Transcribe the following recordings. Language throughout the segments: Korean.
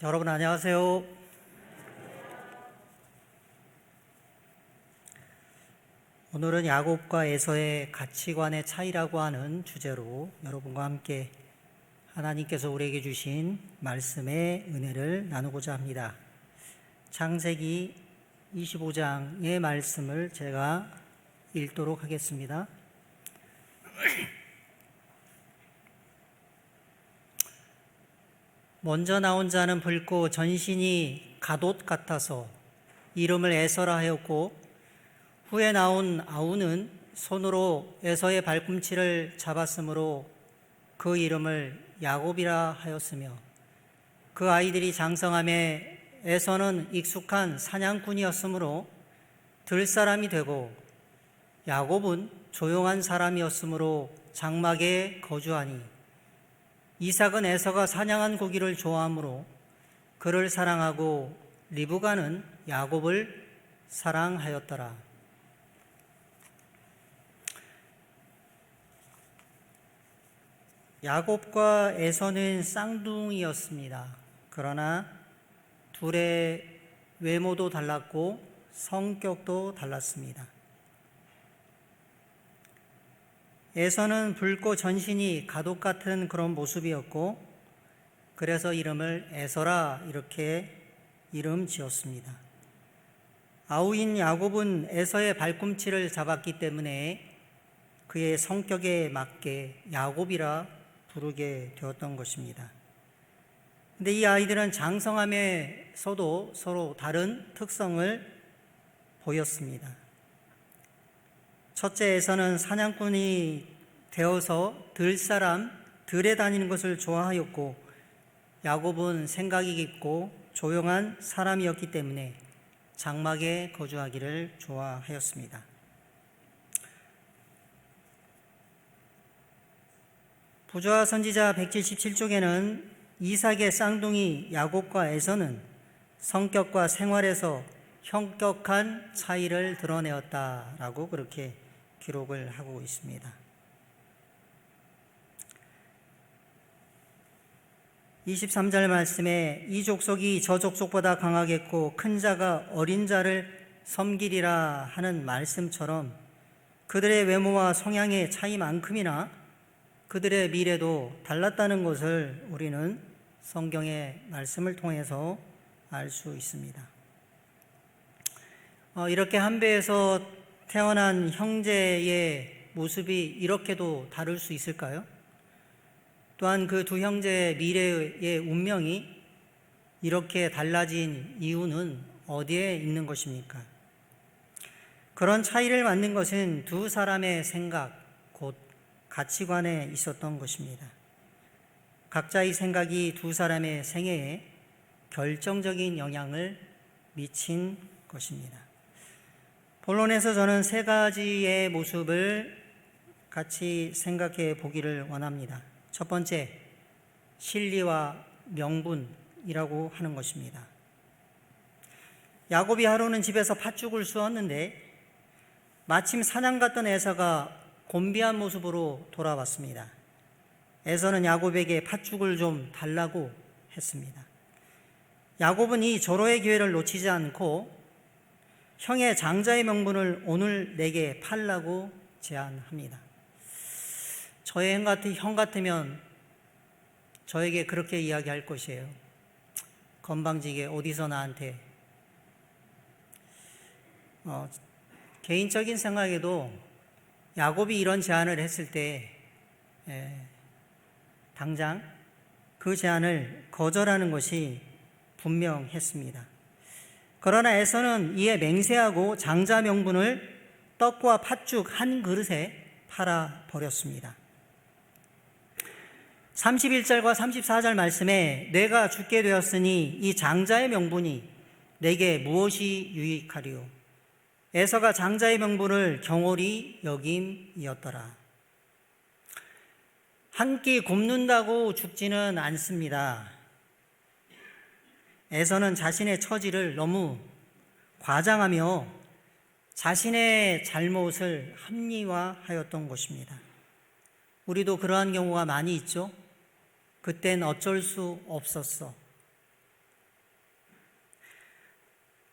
여러분 안녕하세요. 오늘은 야곱과 에서의 가치관의 차이라고 하는 주제로 여러분과 함께 하나님께서 우리에게 주신 말씀의 은혜를 나누고자 합니다. 창세기 25장의 말씀을 제가 읽도록 하겠습니다. 먼저 나온 자는 붉고 전신이 갓옷 같아서 이름을 에서라 하였고, 후에 나온 아우는 손으로 에서의 발꿈치를 잡았으므로 그 이름을 야곱이라 하였으며, 그 아이들이 장성함에 에서는 익숙한 사냥꾼이었으므로 들사람이 되고, 야곱은 조용한 사람이었으므로 장막에 거주하니, 이삭은 에서가 사냥한 고기를 좋아하므로 그를 사랑하고 리브가는 야곱을 사랑하였더라. 야곱과 에서는 쌍둥이였습니다. 그러나 둘의 외모도 달랐고 성격도 달랐습니다. 에서는 붉고 전신이 갓옷 같은 그런 모습이었고, 그래서 이름을 에서라 이렇게 이름 지었습니다. 아우인 야곱은 에서의 발꿈치를 잡았기 때문에 그의 성격에 맞게 야곱이라 부르게 되었던 것입니다. 근데 이 아이들은 장성함에서도 서로 다른 특성을 보였습니다. 첫째, 에서는 사냥꾼이 되어서 들에 다니는 것을 좋아하였고, 야곱은 생각이 깊고 조용한 사람이었기 때문에 장막에 거주하기를 좋아하였습니다. 부조와 선지자 177쪽에는 이삭의 쌍둥이 야곱과 에서는 성격과 생활에서 현격한 차이를 드러내었다라고 그렇게 기록을 하고 있습니다. 23절 말씀에 이 족속이 저 족속보다 강하겠고 큰 자가 어린 자를 섬기리라 하는 말씀처럼 그들의 외모와 성향의 차이만큼이나 그들의 미래도 달랐다는 것을 우리는 성경의 말씀을 통해서 알 수 있습니다. 이렇게 한 배에서 태어난 형제의 모습이 이렇게도 다를 수 있을까요? 또한 그 두 형제의 미래의 운명이 이렇게 달라진 이유는 어디에 있는 것입니까? 그런 차이를 만든 것은 두 사람의 생각, 곧 가치관에 있었던 것입니다. 각자의 생각이 두 사람의 생애에 결정적인 영향을 미친 것입니다. 본론에서 저는 세 가지의 모습을 같이 생각해 보기를 원합니다. 첫 번째, 실리와 명분이라고 하는 것입니다. 야곱이 하루는 집에서 팥죽을 쑤었는데 마침 사냥 갔던 에서가 곤비한 모습으로 돌아왔습니다. 에서는 야곱에게 팥죽을 좀 달라고 했습니다. 야곱은 이 절호의 기회를 놓치지 않고 형의 장자의 명분을 오늘 내게 팔라고 제안합니다. 저의 형 같으면 저에게 그렇게 이야기할 것이에요. 건방지게 어디서 나한테. 개인적인 생각에도 야곱이 이런 제안을 했을 때 당장 그 제안을 거절하는 것이 분명했습니다. 그러나 에서는 이에 맹세하고 장자 명분을 떡과 팥죽 한 그릇에 팔아 버렸습니다. 31절과 34절 말씀에 내가 죽게 되었으니 이 장자의 명분이 내게 무엇이 유익하리요? 에서가 장자의 명분을 경홀히 여김이었더라. 한 끼 굶는다고 죽지는 않습니다. 에서는 자신의 처지를 너무 과장하며 자신의 잘못을 합리화하였던 것입니다. 우리도 그러한 경우가 많이 있죠. 그땐 어쩔 수 없었어.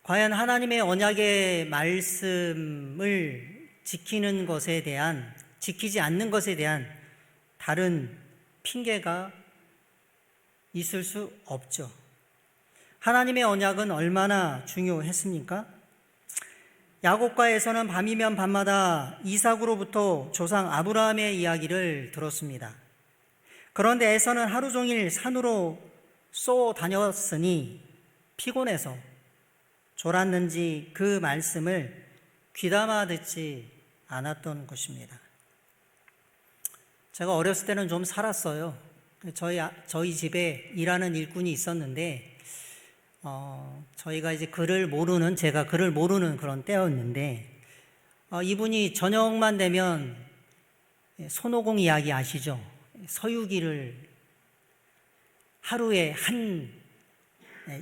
과연 하나님의 언약의 말씀을 지키는 것에 대한, 지키지 않는 것에 대한 다른 핑계가 있을 수 없죠. 하나님의 언약은 얼마나 중요했습니까? 야곱과에서는 밤이면 밤마다 이삭으로부터 조상 아브라함의 이야기를 들었습니다. 그런데 에서는 하루 종일 산으로 쏘 다녔으니 피곤해서 졸았는지 그 말씀을 귀담아 듣지 않았던 것입니다. 제가 어렸을 때는 좀 살았어요. 저희 집에 일하는 일꾼이 있었는데 저희가 이제 제가 글을 모르는 그런 때였는데 이분이 저녁만 되면 손오공 이야기 아시죠? 서유기를 하루에 한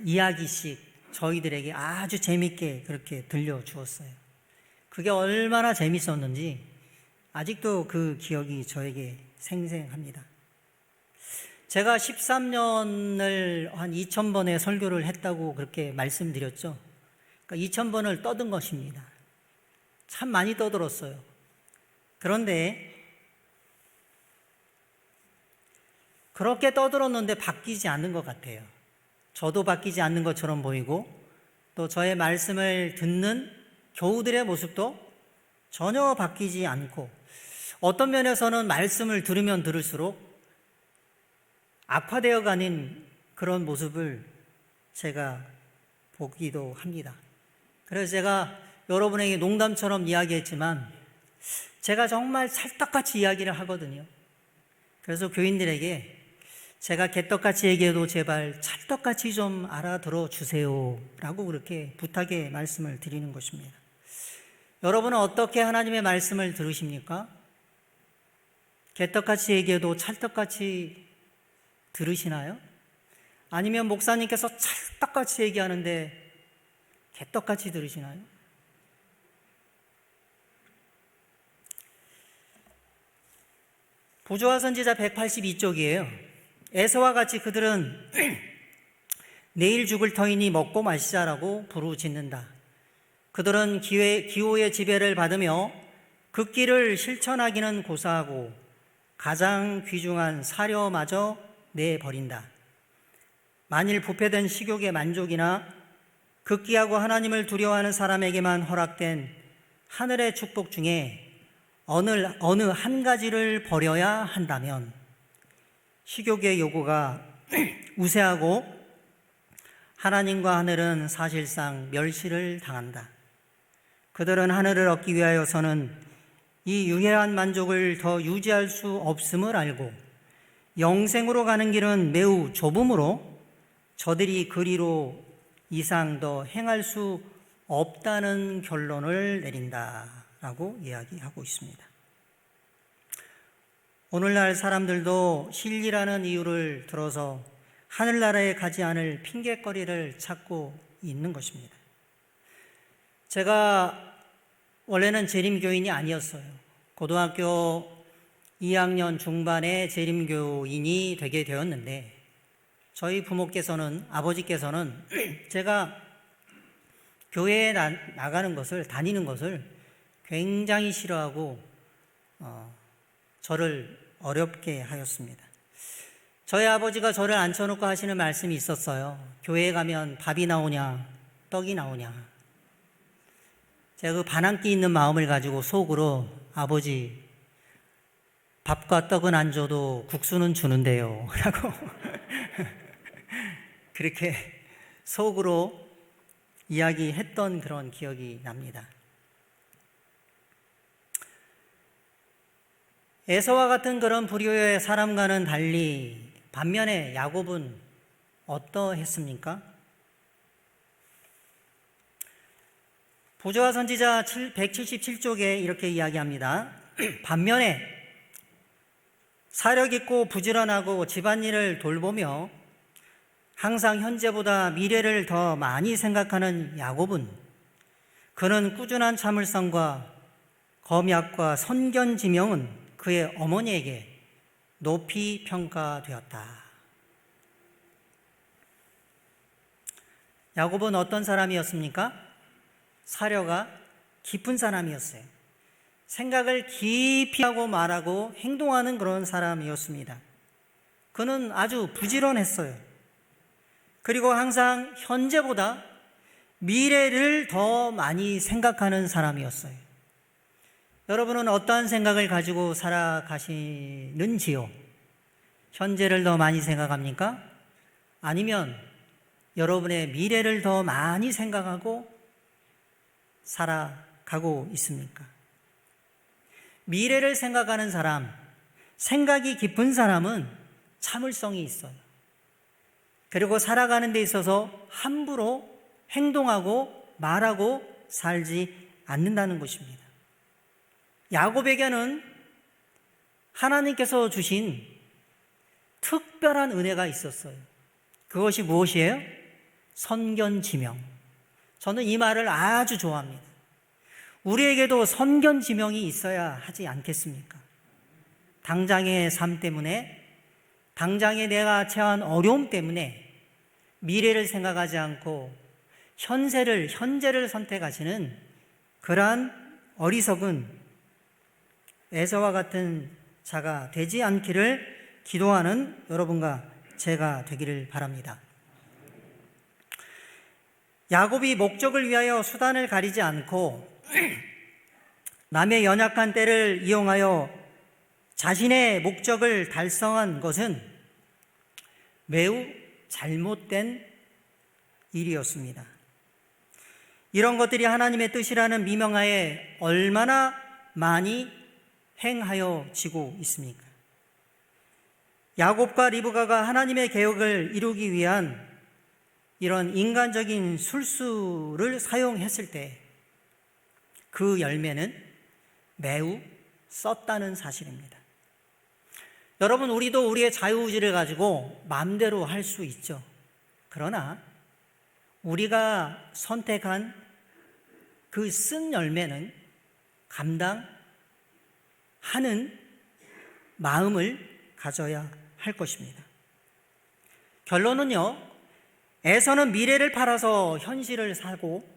이야기씩 저희들에게 아주 재밌게 그렇게 들려주었어요. 그게 얼마나 재밌었는지 아직도 그 기억이 저에게 생생합니다. 제가 13년을 한 2000번의 설교를 했다고 그렇게 말씀드렸죠. 그러니까 2000번을 떠든 것입니다. 참 많이 떠들었어요. 그런데 그렇게 떠들었는데 바뀌지 않는 것 같아요. 저도 바뀌지 않는 것처럼 보이고 또 저의 말씀을 듣는 교우들의 모습도 전혀 바뀌지 않고 어떤 면에서는 말씀을 들으면 들을수록 악화되어 가는 그런 모습을 제가 보기도 합니다. 그래서 제가 여러분에게 농담처럼 이야기했지만 제가 정말 찰떡같이 이야기를 하거든요. 그래서 교인들에게 제가 개떡같이 얘기해도 제발 찰떡같이 좀 알아들어 주세요 라고 그렇게 부탁의 말씀을 드리는 것입니다. 여러분은 어떻게 하나님의 말씀을 들으십니까? 개떡같이 얘기해도 찰떡같이 들으시나요? 아니면 목사님께서 찰떡같이 얘기하는데 개떡같이 들으시나요? 부조와 선지자 182쪽이에요. 에서와 같이 그들은 내일 죽을 터이니 먹고 마시자라고 부르짖는다. 그들은 기호의 지배를 받으며 그 길을 실천하기는 고사하고 가장 귀중한 사료마저 내버린다. 만일 부패된 식욕의 만족이나 극기하고 하나님을 두려워하는 사람에게만 허락된 하늘의 축복 중에 어느 한 가지를 버려야 한다면 식욕의 요구가 우세하고 하나님과 하늘은 사실상 멸시를 당한다. 그들은 하늘을 얻기 위하여서는 이 유해한 만족을 더 유지할 수 없음을 알고 영생으로 가는 길은 매우 좁으므로 저들이 그리로 이상 더 행할 수 없다는 결론을 내린다라고 이야기하고 있습니다. 오늘날 사람들도 신리라는 이유를 들어서 하늘나라에 가지 않을 핑곗거리를 찾고 있는 것입니다. 제가 원래는 재림교인이 아니었어요. 고등학교 2학년 중반에 재림교인이 되게 되었는데 저희 부모께서는, 아버지께서는 제가 교회에 나가는 것을, 다니는 것을 굉장히 싫어하고 저를 어렵게 하였습니다. 저희 아버지가 저를 앉혀놓고 하시는 말씀이 있었어요. 교회에 가면 밥이 나오냐, 떡이 나오냐. 제가 그 반항기 있는 마음을 가지고 속으로 아버지, 밥과 떡은 안 줘도 국수는 주는데요 라고 그렇게 속으로 이야기했던 그런 기억이 납니다. 에서와 같은 그런 불효의 사람과는 달리 반면에 야곱은 어떠했습니까? 부조와 선지자 177쪽에 이렇게 이야기합니다. 반면에 사력 있고 부지런하고 집안일을 돌보며 항상 현재보다 미래를 더 많이 생각하는 야곱은 그는 꾸준한 참을성과 검약과 선견지명은 그의 어머니에게 높이 평가되었다. 야곱은 어떤 사람이었습니까? 사려가 깊은 사람이었어요. 생각을 깊이 하고 말하고 행동하는 그런 사람이었습니다. 그는 아주 부지런했어요. 그리고 항상 현재보다 미래를 더 많이 생각하는 사람이었어요. 여러분은 어떠한 생각을 가지고 살아가시는지요? 현재를 더 많이 생각합니까? 아니면 여러분의 미래를 더 많이 생각하고 살아가고 있습니까? 미래를 생각하는 사람, 생각이 깊은 사람은 참을성이 있어요. 그리고 살아가는 데 있어서 함부로 행동하고 말하고 살지 않는다는 것입니다. 야곱에게는 하나님께서 주신 특별한 은혜가 있었어요. 그것이 무엇이에요? 선견지명. 저는 이 말을 아주 좋아합니다. 우리에게도 선견지명이 있어야 하지 않겠습니까? 당장의 삶 때문에, 당장에 내가 처한 어려움 때문에 미래를 생각하지 않고 현재를 선택하시는 그러한 어리석은 에서와 같은 자가 되지 않기를 기도하는 여러분과 제가 되기를 바랍니다. 야곱이 목적을 위하여 수단을 가리지 않고 남의 연약한 때를 이용하여 자신의 목적을 달성한 것은 매우 잘못된 일이었습니다. 이런 것들이 하나님의 뜻이라는 미명하에 얼마나 많이 행하여지고 있습니까? 야곱과 리브가가 하나님의 계획을 이루기 위한 이런 인간적인 술수를 사용했을 때 그 열매는 매우 썼다는 사실입니다. 여러분, 우리도 우리의 자유의지를 가지고 마음대로 할 수 있죠. 그러나 우리가 선택한 그 쓴 열매는 감당하는 마음을 가져야 할 것입니다. 결론은요, 에서는 미래를 팔아서 현실을 사고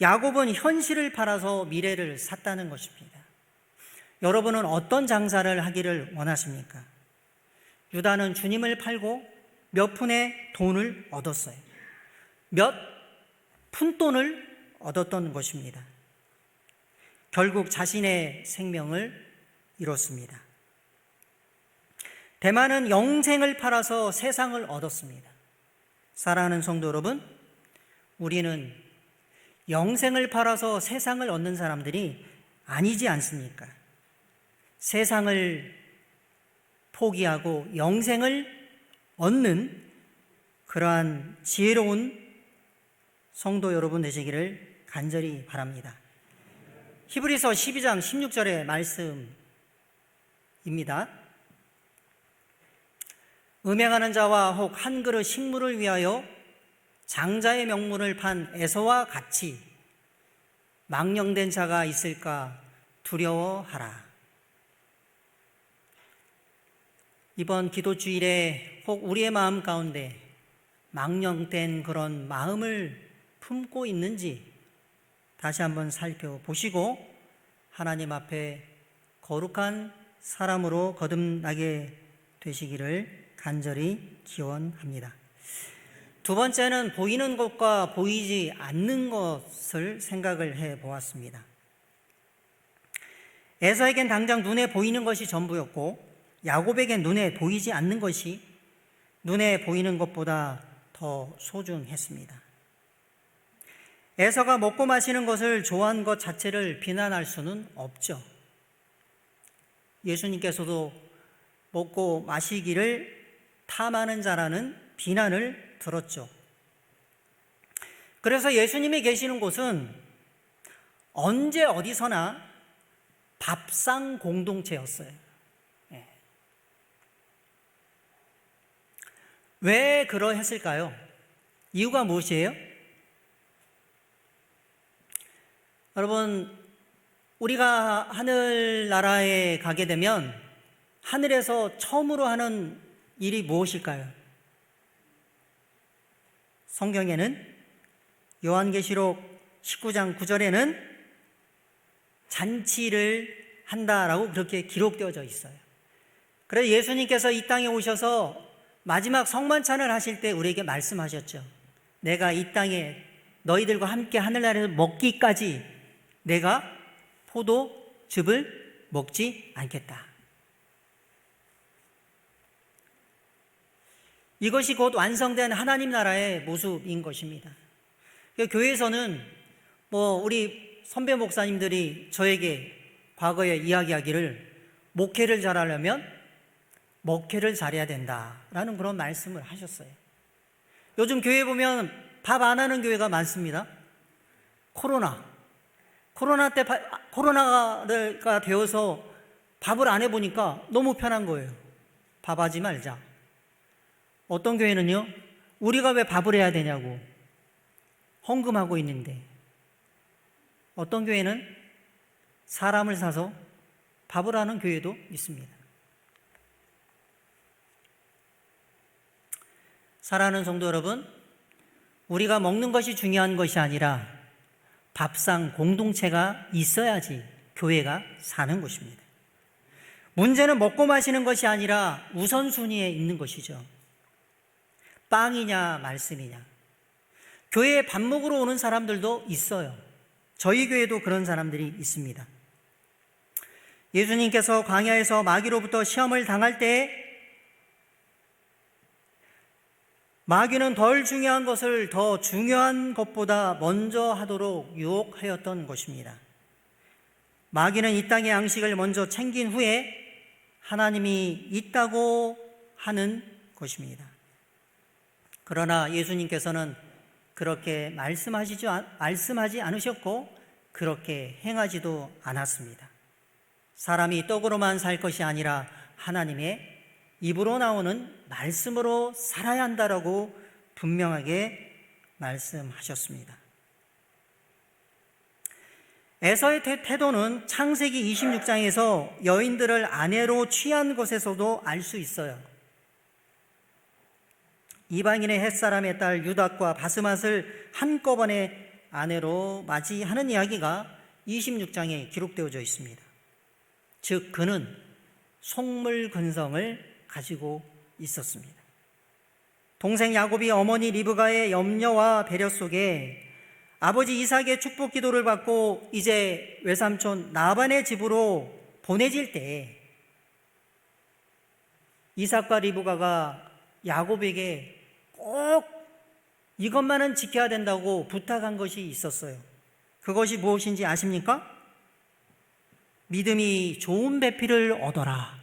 야곱은 현실을 팔아서 미래를 샀다는 것입니다. 여러분은 어떤 장사를 하기를 원하십니까? 유다는 주님을 팔고 몇 푼의 돈을 얻었어요. 몇 푼돈을 얻었던 것입니다. 결국 자신의 생명을 잃었습니다. 대만은 영생을 팔아서 세상을 얻었습니다. 사랑하는 성도 여러분, 우리는 영생을 팔아서 세상을 얻는 사람들이 아니지 않습니까? 세상을 포기하고 영생을 얻는 그러한 지혜로운 성도 여러분 되시기를 간절히 바랍니다. 히브리서 12장 16절의 말씀입니다. 음행하는 자와 혹 한 그릇 식물을 위하여 장자의 명분을 판 에서와 같이 망령된 자가 있을까 두려워하라. 이번 기도주일에 혹 우리의 마음 가운데 망령된 그런 마음을 품고 있는지 다시 한번 살펴보시고 하나님 앞에 거룩한 사람으로 거듭나게 되시기를 간절히 기원합니다. 두 번째는 보이는 것과 보이지 않는 것을 생각을 해 보았습니다. 에서에겐 당장 눈에 보이는 것이 전부였고 야곱에겐 눈에 보이지 않는 것이 눈에 보이는 것보다 더 소중했습니다. 에서가 먹고 마시는 것을 좋아한 것 자체를 비난할 수는 없죠. 예수님께서도 먹고 마시기를 탐하는 자라는 비난을 들었죠. 그래서 예수님이 계시는 곳은 언제 어디서나 밥상 공동체였어요. 왜 그러했을까요? 이유가 무엇이에요? 여러분, 우리가 하늘나라에 가게 되면 하늘에서 처음으로 하는 일이 무엇일까요? 성경에는 요한계시록 19장 9절에는 잔치를 한다라고 그렇게 기록되어져 있어요. 그래서 예수님께서 이 땅에 오셔서 마지막 성만찬을 하실 때 우리에게 말씀하셨죠. 내가 이 땅에 너희들과 함께 하늘나라에서 먹기까지 내가 포도즙을 먹지 않겠다. 이것이 곧 완성된 하나님 나라의 모습인 것입니다. 교회에서는 우리 선배 목사님들이 저에게 과거에 이야기하기를 목회를 잘하려면 먹회를 잘해야 된다라는 그런 말씀을 하셨어요. 요즘 교회 보면 밥 안 하는 교회가 많습니다. 코로나 때 코로나가 되어서 밥을 안 해보니까 너무 편한 거예요. 밥하지 말자. 어떤 교회는요, 우리가 왜 밥을 해야 되냐고 헌금하고 있는데, 어떤 교회는 사람을 사서 밥을 하는 교회도 있습니다. 사랑하는 성도 여러분, 우리가 먹는 것이 중요한 것이 아니라 밥상 공동체가 있어야지 교회가 사는 것입니다. 문제는 먹고 마시는 것이 아니라 우선순위에 있는 것이죠. 빵이냐 말씀이냐. 교회에 밥 먹으러 오는 사람들도 있어요. 저희 교회도 그런 사람들이 있습니다. 예수님께서 광야에서 마귀로부터 시험을 당할 때 마귀는 덜 중요한 것을 더 중요한 것보다 먼저 하도록 유혹하였던 것입니다. 마귀는 이 땅의 양식을 먼저 챙긴 후에 하나님이 있다고 하는 것입니다. 그러나 예수님께서는 그렇게 말씀하지 않으셨고 그렇게 행하지도 않았습니다. 사람이 떡으로만 살 것이 아니라 하나님의 입으로 나오는 말씀으로 살아야 한다라고 분명하게 말씀하셨습니다. 에서의 태도는 창세기 26장에서 여인들을 아내로 취한 것에서도 알 수 있어요. 이방인의 햇사람의 딸 유다과 바스맛을 한꺼번에 아내로 맞이하는 이야기가 26장에 기록되어져 있습니다. 즉 그는 속물 근성을 가지고 있었습니다. 동생 야곱이 어머니 리브가의 염려와 배려 속에 아버지 이삭의 축복 기도를 받고 이제 외삼촌 라반의 집으로 보내질 때 이삭과 리브가가 야곱에게 꼭 이것만은 지켜야 된다고 부탁한 것이 있었어요. 그것이 무엇인지 아십니까? 믿음이 좋은 배필을 얻어라.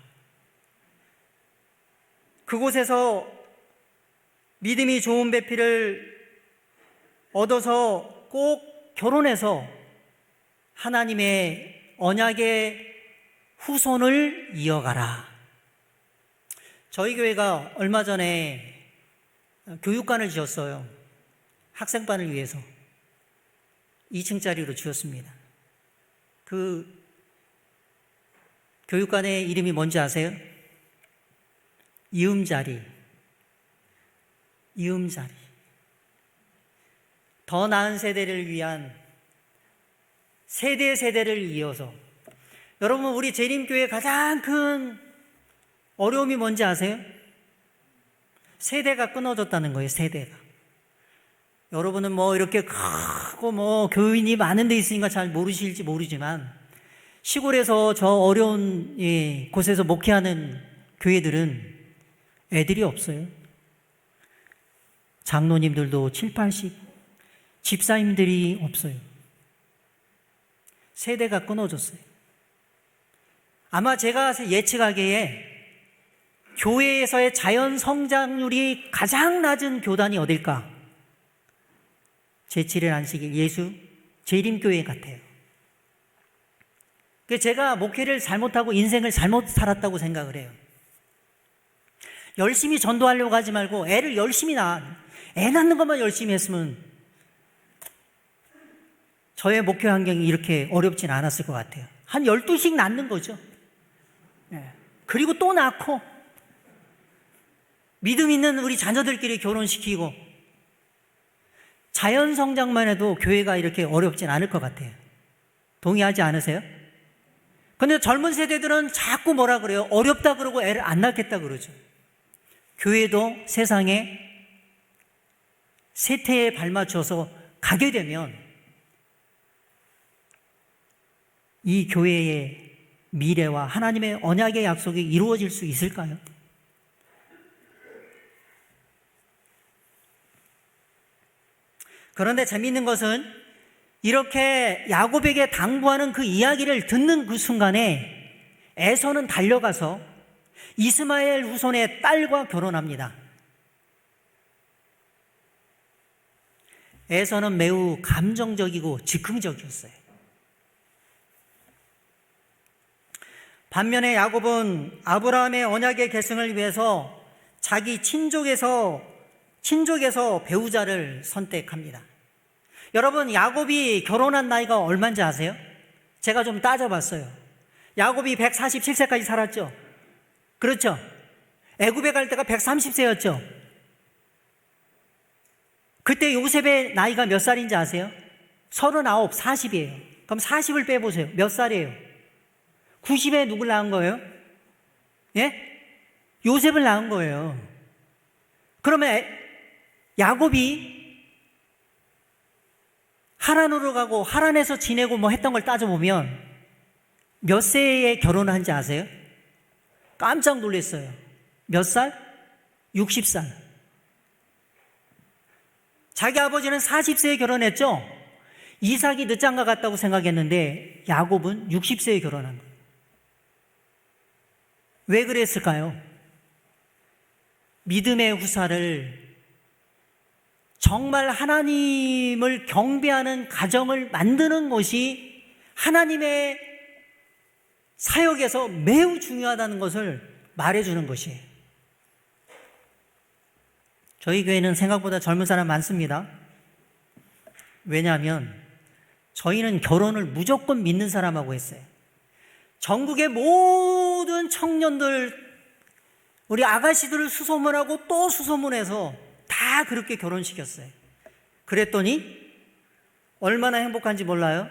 그곳에서 믿음이 좋은 배필을 얻어서 꼭 결혼해서 하나님의 언약의 후손을 이어가라. 저희 교회가 얼마 전에 교육관을 지었어요. 학생반을 위해서 2층짜리로 지었습니다. 그 교육관의 이름이 뭔지 아세요? 이음자리. 더 나은 세대를 위한 세대를 이어서. 여러분, 우리 재림교회의 가장 큰 어려움이 뭔지 아세요? 세대가 끊어졌다는 거예요. 세대가. 여러분은 이렇게 크고 교인이 많은 데 있으니까 잘 모르실지 모르지만 시골에서 저 어려운 곳에서 목회하는 교회들은 애들이 없어요. 장로님들도 7, 80, 집사님들이 없어요. 세대가 끊어졌어요. 아마 제가 예측하기에 교회에서의 자연 성장률이 가장 낮은 교단이 어딜까? 제7일 안식일 예수 재림교회 같아요. 제가 목회를 잘못하고 인생을 잘못 살았다고 생각을 해요. 열심히 전도하려고 하지 말고 애를 열심히 애 낳는 것만 열심히 했으면 저의 목회 환경이 이렇게 어렵진 않았을 것 같아요. 한 12씩 낳는 거죠. 그리고 또 낳고 믿음 있는 우리 자녀들끼리 결혼시키고 자연 성장만 해도 교회가 이렇게 어렵진 않을 것 같아요. 동의하지 않으세요? 근데 젊은 세대들은 자꾸 뭐라 그래요? 어렵다 그러고 애를 안 낳겠다 그러죠. 교회도 세상에 세태에 발맞춰서 가게 되면 이 교회의 미래와 하나님의 언약의 약속이 이루어질 수 있을까요? 그런데 재미있는 것은 이렇게 야곱에게 당부하는 그 이야기를 듣는 그 순간에 에서는 달려가서 이스마엘 후손의 딸과 결혼합니다. 에서는 매우 감정적이고 즉흥적이었어요. 반면에 야곱은 아브라함의 언약의 계승을 위해서 자기 친족에서 배우자를 선택합니다. 여러분, 야곱이 결혼한 나이가 얼마인지 아세요? 제가 좀 따져봤어요. 야곱이 147세까지 살았죠? 그렇죠? 애굽에 갈 때가 130세였죠? 그때 요셉의 나이가 몇 살인지 아세요? 39, 40이에요. 그럼 40을 빼보세요. 몇 살이에요? 90에 누굴 낳은 거예요? 예? 요셉을 낳은 거예요. 그러면 야곱이 하란으로 가고 하란에서 지내고 뭐 했던 걸 따져보면 몇 세에 결혼한지 아세요? 깜짝 놀랐어요. 몇 살? 60살. 자기 아버지는 40세에 결혼했죠? 이삭이 늦장가 같다고 생각했는데 야곱은 60세에 결혼한 거예요. 왜 그랬을까요? 믿음의 후사를 정말 하나님을 경배하는 가정을 만드는 것이 하나님의 사역에서 매우 중요하다는 것을 말해주는 것이에요. 저희 교회는 생각보다 젊은 사람 많습니다. 왜냐하면 저희는 결혼을 무조건 믿는 사람하고 했어요. 전국의 모든 청년들, 우리 아가씨들을 수소문하고 또 수소문해서 다 그렇게 결혼시켰어요. 그랬더니 얼마나 행복한지 몰라요?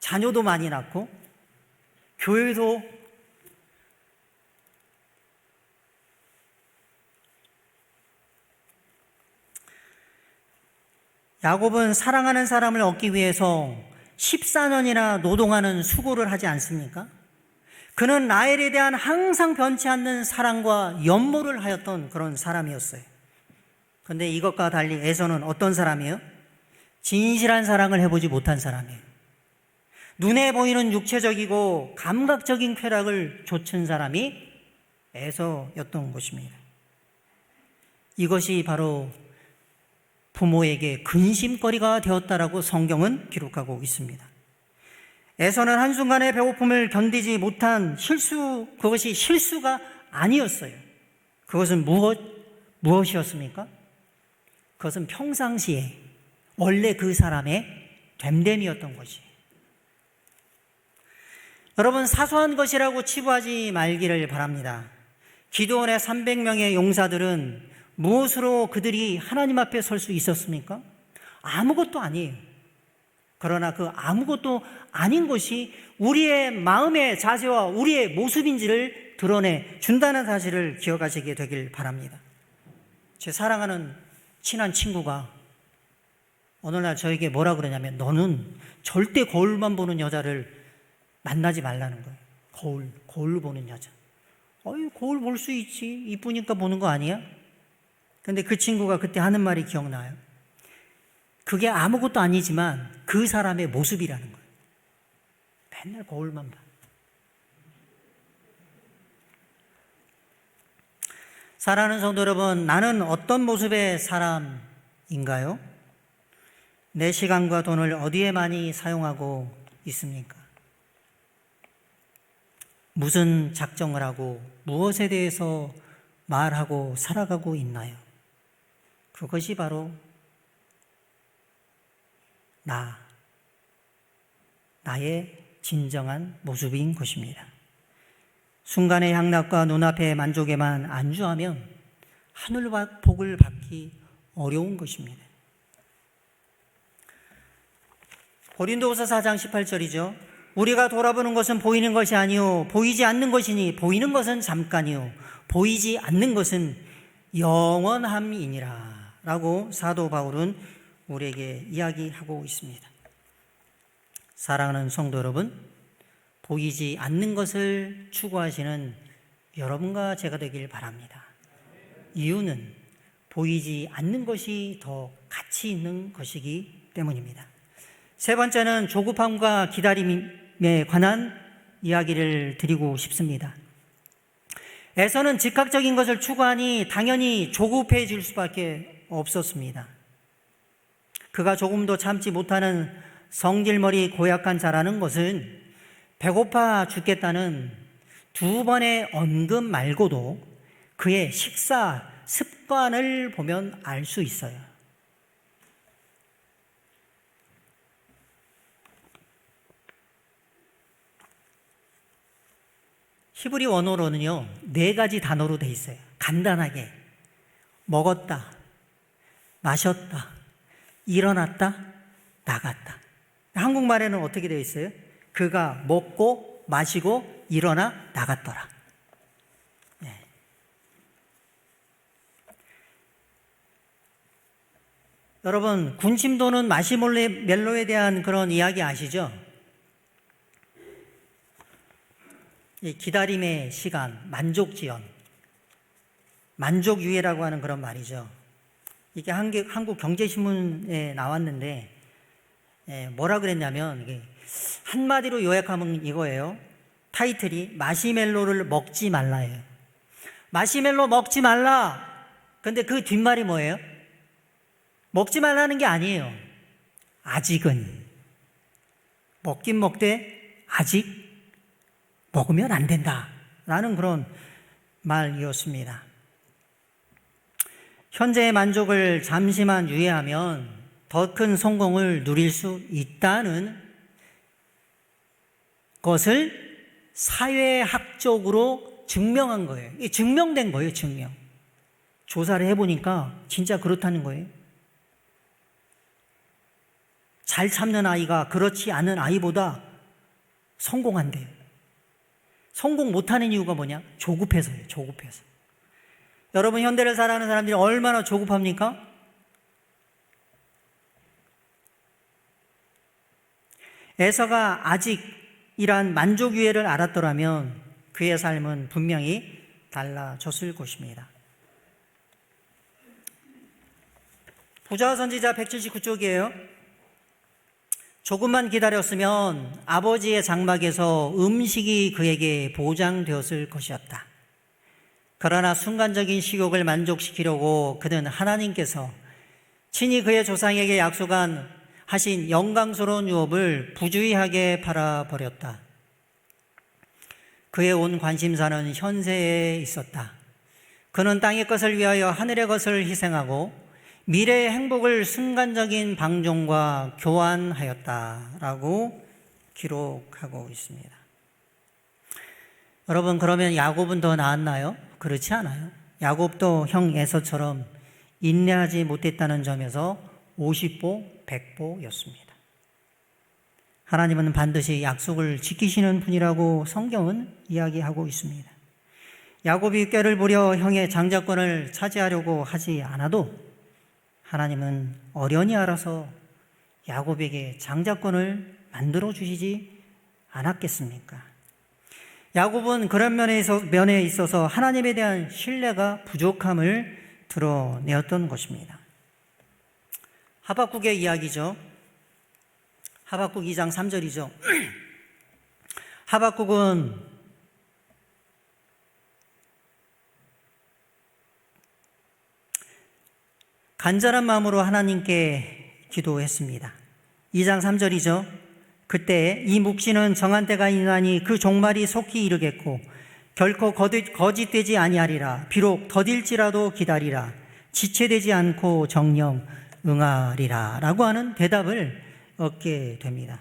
자녀도 많이 낳고 교회도 야곱은 사랑하는 사람을 얻기 위해서 14년이나 노동하는 수고를 하지 않습니까? 그는 라헬에 대한 항상 변치 않는 사랑과 연모를 하였던 그런 사람이었어요. 그런데 이것과 달리 에서는 어떤 사람이에요? 진실한 사랑을 해보지 못한 사람이에요. 눈에 보이는 육체적이고 감각적인 쾌락을 좇은 사람이 에서였던 것입니다. 이것이 바로 부모에게 근심거리가 되었다라고 성경은 기록하고 있습니다. 에서는 한순간의 배고픔을 견디지 못한 그것이 실수가 아니었어요. 그것은 무엇이었습니까? 그것은 평상시에 원래 그 사람의 됨됨이었던 것이에요. 여러분, 사소한 것이라고 치부하지 말기를 바랍니다. 기드온의 300명의 용사들은 무엇으로 그들이 하나님 앞에 설 수 있었습니까? 아무것도 아니에요. 그러나 그 아무것도 아닌 것이 우리의 마음의 자세와 우리의 모습인지를 드러내 준다는 사실을 기억하시게 되길 바랍니다. 제 사랑하는 친한 친구가 어느 날 저에게 뭐라 그러냐면, 너는 절대 거울만 보는 여자를 만나지 말라는 거예요. 거울 보는 여자. 거울 볼 수 있지. 이쁘니까 보는 거 아니야? 근데 그 친구가 그때 하는 말이 기억나요. 그게 아무것도 아니지만 그 사람의 모습이라는 거예요. 맨날 거울만 봐. 사랑하는 성도 여러분, 나는 어떤 모습의 사람인가요? 내 시간과 돈을 어디에 많이 사용하고 있습니까? 무슨 작정을 하고 무엇에 대해서 말하고 살아가고 있나요? 그것이 바로 나의 진정한 모습인 것입니다. 순간의 향락과 눈앞의 만족에만 안주하면 하늘 복을 받기 어려운 것입니다. 고린도후서 4장 18절이죠. 우리가 돌아보는 것은 보이는 것이 아니요 보이지 않는 것이니 보이는 것은 잠깐이요 보이지 않는 것은 영원함이니라 라고 사도 바울은 우리에게 이야기하고 있습니다. 사랑하는 성도 여러분, 보이지 않는 것을 추구하시는 여러분과 제가 되길 바랍니다. 이유는 보이지 않는 것이 더 가치 있는 것이기 때문입니다. 세 번째는 조급함과 기다림에 관한 이야기를 드리고 싶습니다. 에서는 즉각적인 것을 추구하니 당연히 조급해질 수밖에 없었습니다. 그가 조금도 참지 못하는 성질머리 고약한 자라는 것은 배고파 죽겠다는 두 번의 언급 말고도 그의 식사 습관을 보면 알 수 있어요. 히브리 원어로는요 4가지 단어로 돼 있어요. 간단하게 먹었다, 마셨다, 일어났다, 나갔다. 한국말에는 어떻게 되어 있어요? 그가 먹고 마시고 일어나 나갔더라. 네. 여러분, 군침 도는 마시멜로에 대한 그런 이야기 아시죠? 기다림의 시간, 만족지연, 만족유예라고 하는 그런 말이죠. 이게 한국 경제신문에 나왔는데 뭐라 그랬냐면 한마디로 요약하면 이거예요. 타이틀이 마시멜로를 먹지 말라예요. 마시멜로 먹지 말라. 근데 그 뒷말이 뭐예요? 먹지 말라는 게 아니에요. 아직은 먹긴 먹되 아직 먹으면 안 된다라는 그런 말이었습니다. 현재의 만족을 잠시만 유예하면 더 큰 성공을 누릴 수 있다는 것을 사회학적으로 증명한 거예요. 이게 증명된 거예요, 증명. 조사를 해보니까 진짜 그렇다는 거예요. 잘 참는 아이가 그렇지 않은 아이보다 성공한대요. 성공 못하는 이유가 뭐냐? 조급해서예요, 조급해서. 여러분, 현대를 살아가는 사람들이 얼마나 조급합니까? 에서가 아직이란 만족유예를 알았더라면 그의 삶은 분명히 달라졌을 것입니다. 부자 선지자 179쪽이에요. 조금만 기다렸으면 아버지의 장막에서 음식이 그에게 보장되었을 것이었다. 그러나 순간적인 식욕을 만족시키려고 그는 하나님께서 친히 그의 조상에게 하신 영광스러운 유업을 부주의하게 팔아버렸다. 그의 온 관심사는 현세에 있었다. 그는 땅의 것을 위하여 하늘의 것을 희생하고 미래의 행복을 순간적인 방종과 교환하였다라고 기록하고 있습니다. 여러분, 그러면 야곱은 더 나았나요? 그렇지 않아요. 야곱도 형 에서처럼 인내하지 못했다는 점에서 50보 100보였습니다. 하나님은 반드시 약속을 지키시는 분이라고 성경은 이야기하고 있습니다. 야곱이 꾀를 부려 형의 장자권을 차지하려고 하지 않아도 하나님은 어련히 알아서 야곱에게 장자권을 만들어 주시지 않았겠습니까? 야곱은 그런 면에 있어서 하나님에 대한 신뢰가 부족함을 드러내었던 것입니다. 하박국의 이야기죠. 하박국 2장 3절이죠. 하박국은 간절한 마음으로 하나님께 기도했습니다. 2장 3절이죠. 그때 이 묵시는 정한 때가 있나니 그 종말이 속히 이르겠고 결코 거짓되지 아니하리라. 비록 더딜지라도 기다리라. 지체되지 않고 정령 응하리라 라고 하는 대답을 얻게 됩니다.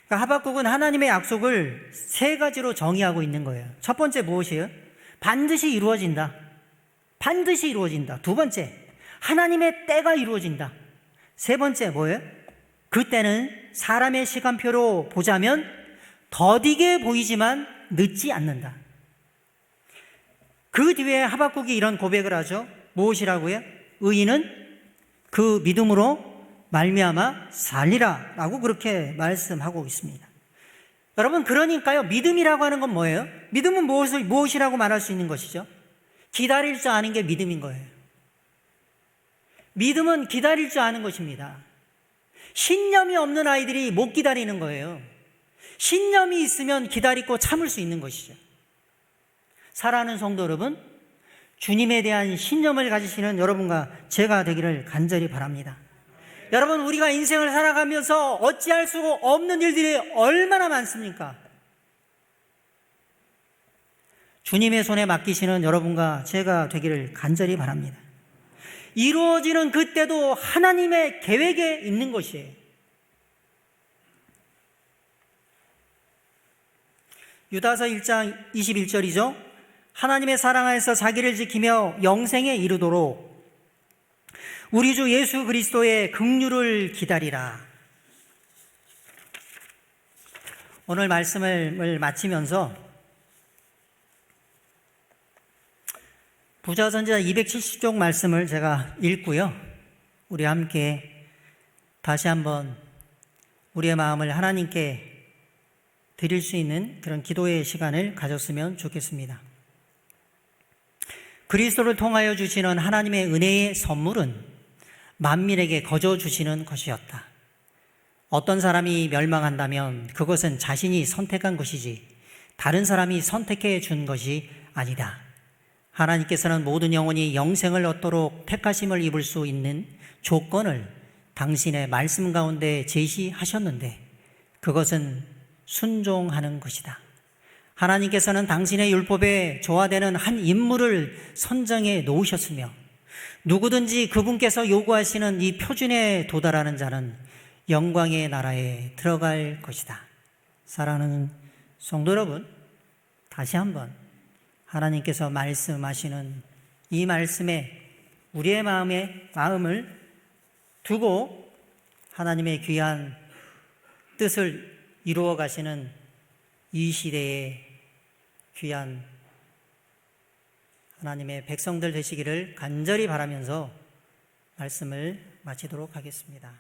그러니까 하박국은 하나님의 약속을 3가지로 정의하고 있는 거예요. 첫 번째 무엇이에요? 반드시 이루어진다. 반드시 이루어진다. 두 번째, 하나님의 때가 이루어진다. 세 번째 뭐예요? 그 때는 사람의 시간표로 보자면 더디게 보이지만 늦지 않는다. 그 뒤에 하박국이 이런 고백을 하죠. 무엇이라고요? 의인은 그 믿음으로 말미암아 살리라 라고 그렇게 말씀하고 있습니다. 여러분, 그러니까요, 믿음이라고 하는 건 뭐예요? 믿음은 무엇이라고 말할 수 있는 것이죠? 기다릴 줄 아는 게 믿음인 거예요. 믿음은 기다릴 줄 아는 것입니다. 신념이 없는 아이들이 못 기다리는 거예요. 신념이 있으면 기다리고 참을 수 있는 것이죠. 사랑하는 성도 여러분, 주님에 대한 신념을 가지시는 여러분과 제가 되기를 간절히 바랍니다. 여러분, 우리가 인생을 살아가면서 어찌할 수 없는 일들이 얼마나 많습니까? 주님의 손에 맡기시는 여러분과 제가 되기를 간절히 바랍니다. 이루어지는 그때도 하나님의 계획에 있는 것이에요. 유다서 1장 21절이죠. 하나님의 사랑 안에서 자기를 지키며 영생에 이르도록 우리 주 예수 그리스도의 긍휼을 기다리라. 오늘 말씀을 마치면서 부자 선지자 270쪽 말씀을 제가 읽고요. 우리 함께 다시 한번 우리의 마음을 하나님께 드릴 수 있는 그런 기도의 시간을 가졌으면 좋겠습니다. 그리스도를 통하여 주시는 하나님의 은혜의 선물은 만민에게 거저 주시는 것이었다. 어떤 사람이 멸망한다면 그것은 자신이 선택한 것이지 다른 사람이 선택해 준 것이 아니다. 하나님께서는 모든 영혼이 영생을 얻도록 택하심을 입을 수 있는 조건을 당신의 말씀 가운데 제시하셨는데 그것은 순종하는 것이다. 하나님께서는 당신의 율법에 조화되는 한 인물을 선정해 놓으셨으며 누구든지 그분께서 요구하시는 이 표준에 도달하는 자는 영광의 나라에 들어갈 것이다. 사랑하는 성도 여러분, 다시 한번 하나님께서 말씀하시는 이 말씀에 우리의 마음을 두고 하나님의 귀한 뜻을 이루어 가시는 이 시대의 귀한 하나님의 백성들 되시기를 간절히 바라면서 말씀을 마치도록 하겠습니다.